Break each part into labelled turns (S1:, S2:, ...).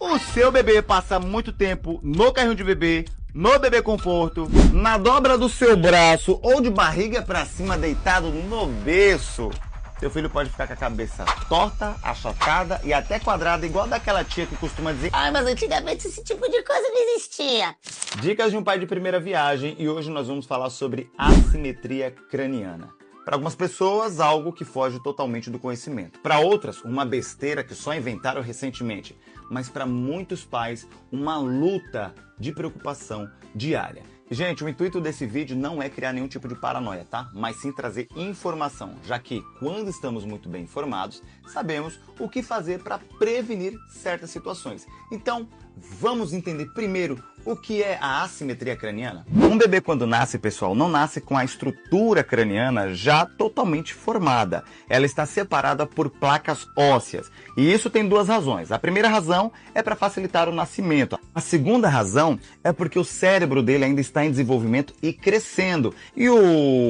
S1: O seu bebê passa muito tempo no carrinho de bebê, no bebê conforto, na dobra do seu braço ou de barriga pra cima deitado no berço. Seu filho pode ficar com a cabeça torta, achatada e até quadrada, igual daquela tia que costuma dizer:
S2: ai, mas antigamente esse tipo de coisa não existia.
S1: Dicas de um pai de primeira viagem, e hoje nós vamos falar sobre assimetria craniana. Para algumas pessoas, algo que foge totalmente do conhecimento. Para outras, uma besteira que só inventaram recentemente. Mas para muitos pais, uma luta de preocupação diária. Gente, o intuito desse vídeo não é criar nenhum tipo de paranoia, tá? Mas sim trazer informação, já que quando estamos muito bem informados, sabemos o que fazer para prevenir certas situações. Então, vamos entender primeiro o que é a assimetria craniana. Um bebê quando nasce, pessoal, não nasce com a estrutura craniana já totalmente formada. Ela está separada por placas ósseas. E isso tem duas razões. A primeira razão é para facilitar o nascimento. A segunda razão é porque o cérebro dele ainda está em desenvolvimento e crescendo. E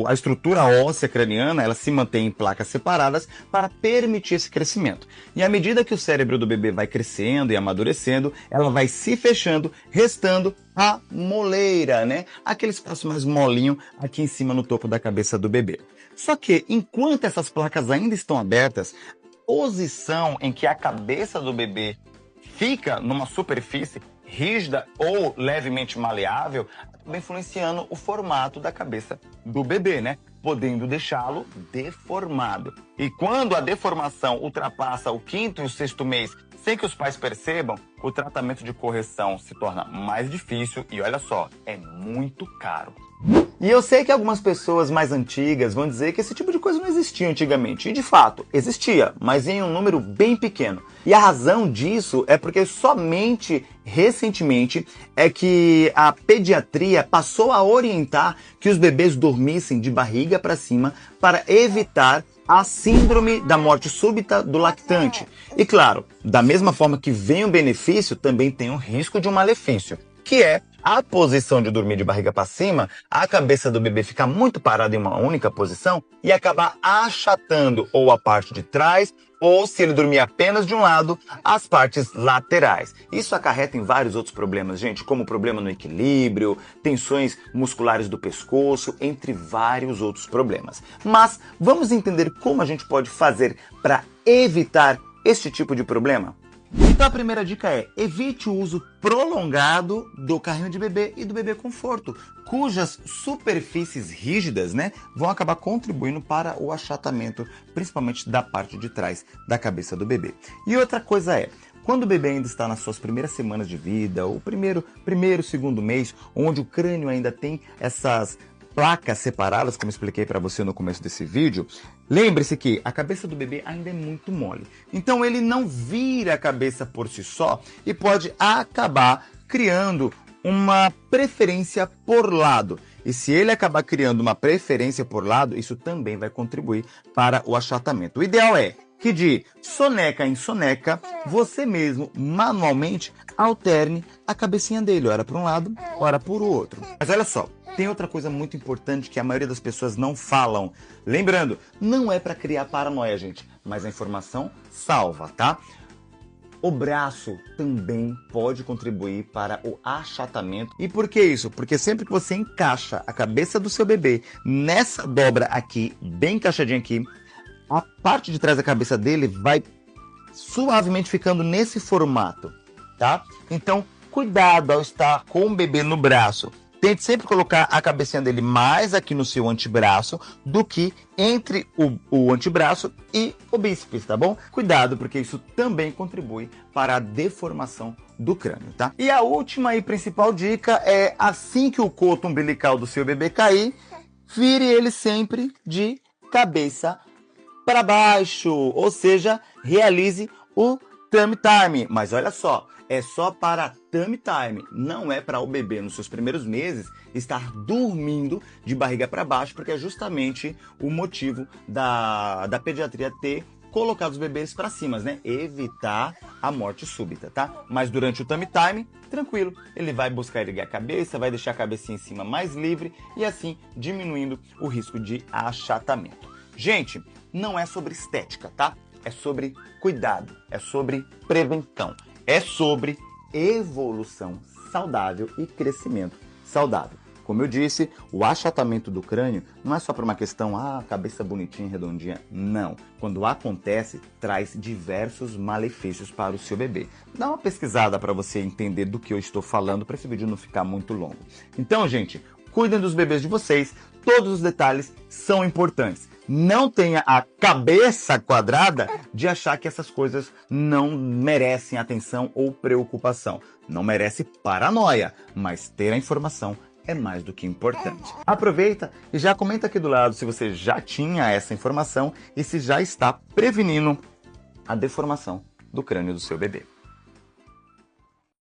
S1: a estrutura óssea craniana, ela se mantém em placas separadas para permitir esse crescimento. E à medida que o cérebro do bebê vai crescendo e amadurecendo, ela vai se fechando, restando a moleira, né? Aquele espaço mais molinho aqui em cima no topo da cabeça do bebê. Só que, enquanto essas placas ainda estão abertas, a posição em que a cabeça do bebê fica numa superfície rígida ou levemente maleável acaba influenciando o formato da cabeça do bebê, né? Podendo deixá-lo deformado. E quando a deformação ultrapassa o 5º e o 6º mês, sem que os pais percebam, o tratamento de correção se torna mais difícil e, olha só, é muito caro. E eu sei que algumas pessoas mais antigas vão dizer que esse tipo de coisa não existia antigamente. E de fato, existia, mas em um número bem pequeno. E a razão disso é porque somente recentemente é que a pediatria passou a orientar que os bebês dormissem de barriga para cima para evitar a síndrome da morte súbita do lactante. E claro, da mesma forma que vem o benefício, também tem o risco de um malefício, que é a posição de dormir de barriga para cima, a cabeça do bebê ficar muito parada em uma única posição e acabar achatando ou a parte de trás, ou se ele dormir apenas de um lado, as partes laterais. Isso acarreta em vários outros problemas, gente, como problema no equilíbrio, tensões musculares do pescoço, entre vários outros problemas. Mas vamos entender como a gente pode fazer para evitar este tipo de problema? Então a primeira dica é: evite o uso prolongado do carrinho de bebê e do bebê conforto, cujas superfícies rígidas, né, vão acabar contribuindo para o achatamento, principalmente da parte de trás da cabeça do bebê. E outra coisa é: quando o bebê ainda está nas suas primeiras semanas de vida, o primeiro, segundo mês, onde o crânio ainda tem essas placas separadas, como expliquei para você no começo desse vídeo, lembre-se que a cabeça do bebê ainda é muito mole. Então ele não vira a cabeça por si só e pode acabar criando uma preferência por lado. E se ele acabar criando uma preferência por lado, isso também vai contribuir para o achatamento. O ideal é que de soneca em soneca, você mesmo, manualmente, alterne a cabecinha dele, ora para um lado, ora para o outro. Mas olha só, tem outra coisa muito importante que a maioria das pessoas não falam. Lembrando, não é para criar paranoia, gente, mas a informação salva, tá? O braço também pode contribuir para o achatamento. E por que isso? Porque sempre que você encaixa a cabeça do seu bebê nessa dobra aqui, bem encaixadinha aqui, a parte de trás da cabeça dele vai suavemente ficando nesse formato, tá? Então, cuidado ao estar com o bebê no braço. Tente sempre colocar a cabecinha dele mais aqui no seu antebraço do que entre o antebraço e o bíceps, tá bom? Cuidado, porque isso também contribui para a deformação do crânio, tá? E a última e principal dica é: assim que o coto umbilical do seu bebê cair, vire ele sempre de cabeça para baixo, ou seja, realize o tummy time. Mas olha só, é só para tummy time, não é para o bebê nos seus primeiros meses estar dormindo de barriga para baixo, porque é justamente o motivo da pediatria ter colocado os bebês para cima, né? Evitar a morte súbita, tá? Mas durante o tummy time, tranquilo, ele vai buscar erguer a cabeça, vai deixar a cabecinha em cima mais livre e assim diminuindo o risco de achatamento. Gente, não é sobre estética, tá? É sobre cuidado, é sobre prevenção, é sobre evolução saudável e crescimento saudável. Como eu disse, o achatamento do crânio não é só por uma questão, cabeça bonitinha, redondinha. Não. Quando acontece, traz diversos malefícios para o seu bebê. Dá uma pesquisada para você entender do que eu estou falando, para esse vídeo não ficar muito longo. Então, gente, cuidem dos bebês de vocês. Todos os detalhes são importantes. Não tenha a cabeça quadrada de achar que essas coisas não merecem atenção ou preocupação. Não merece paranoia, mas ter a informação é mais do que importante. Aproveita e já comenta aqui do lado se você já tinha essa informação e se já está prevenindo a deformação do crânio do seu bebê.